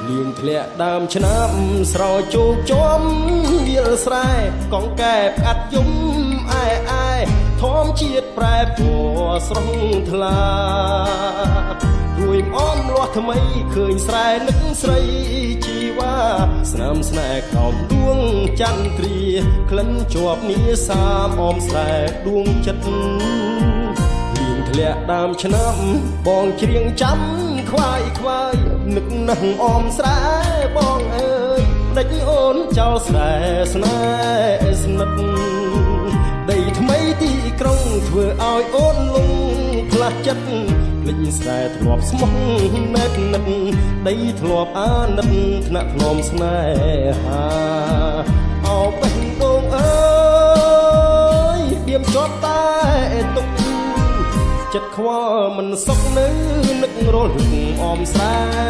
លៀងធ្លាក់ដើមឆ្នាំស្រោជោគជុំវាលស្រែកងកែផ្កាត់យំអែធម្មជាតិប្រែពណ៌ស្រស់ថ្លារួយអមលាស់ថ្មីឃើញស្រែនឹកស្រីជីវ៉ាស្នាមស្នេហ៍ខំដួងចន្ទ្រាក្លិនជាប់នីសាមអមស្រែដួងចិត្តលៀងធ្លាក់ដើមឆ្នាំបងច្រៀងចាំខ្វាយនឹកណាស់អមស្រែបងអើយដេចអូនចោលស្រែស្នេហ៍ស្និទ្ធដីថ្មីទីក្រុងធ្វើឲ្យអូនលងផ្លាស់ចិត្តភ្លេចស្រែធ្លាប់ស្មោះណែតនឹកដីធ្លាប់អាណិតថ្នាក់ធ្នមស្នេហាអោបេះដូងអើយទៀមជាប់តែទុកចិត្តខ្វល់មិនសុខនៅនឹករលឹកអមស្រែ